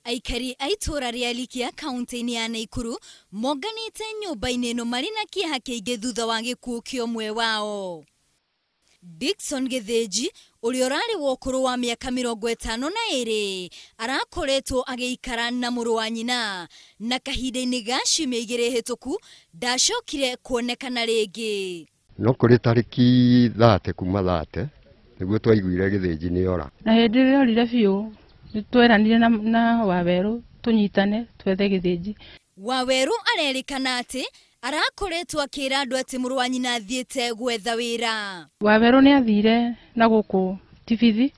Aikari aitura rialikia kaunti-ini ya Naikuru moganite nyumba-ini ino mari na kieha kiingi thutha wa gikuo kia umwe wao. Dickson Githinji uria urari wa ukuru wa miaka 52 arakoretwo agiikara na muru wa nyina na kahinda-ini ga ciumia 2 hituku ndacokire kuonekana ringi. No kuri tariki 30 kuma 30 niguo twaiguire Githinji ni ora. Na hindi ria orire biu tweranire na Waweru tunyitane twethe Githinji. Waweru arerikana ati arakoretwo akira andu ati muru wa nyina athiete gwetha wira. Waweru ni athire na guku Tibithi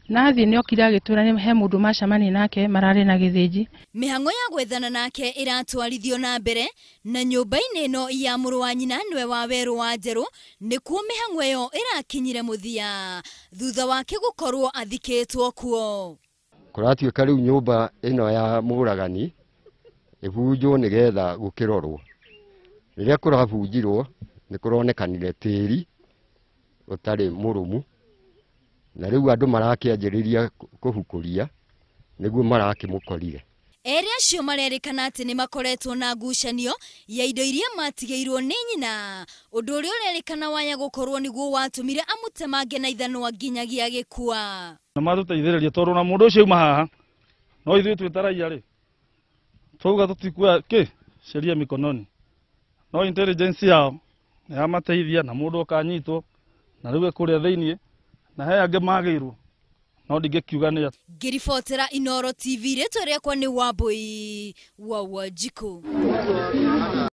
na athie ni okira agitwira ni he mundu macamani nake marare na Githinji. Mihango ya gwethana nake iratwarithio na mbere na nyumba-ini ino ya muru wa nyina niwe Waweru wa Njeru nikuo mihango iyo irakinyire muthia thutha wake gukorwo athikitwo kuo. Kuratuika riu nyumba ino ya muragani ibunjwo nigetha gukirorwo. Riria kurabunjirwo ni kuronekanire tiri utari murumu na riu andu marakianjiriria kuhukuria niguo marakimukorire. Eri acio marerikana ati ni makoretwo na ngucanio ya indo iria matigeirwo ni nyina, undu uria urerikana waya gukorwo niguo watumire amutemange na ithanwa nginyagia gikua. Na matũteithĩrĩria tondu na mundu ucio uma haha no ithuĩ twĩtaragia ri twauga tutikua ki sheria mikononi no intelligence yao ni amateithia na mundu ukanyitwo na riu kuria thĩinĩ na he angĩ magĩirwo no ndingĩkiuga nĩ atĩa. Ngiribotera Inooro TV ritwa riakwa ni Wambui wa Wanjiku.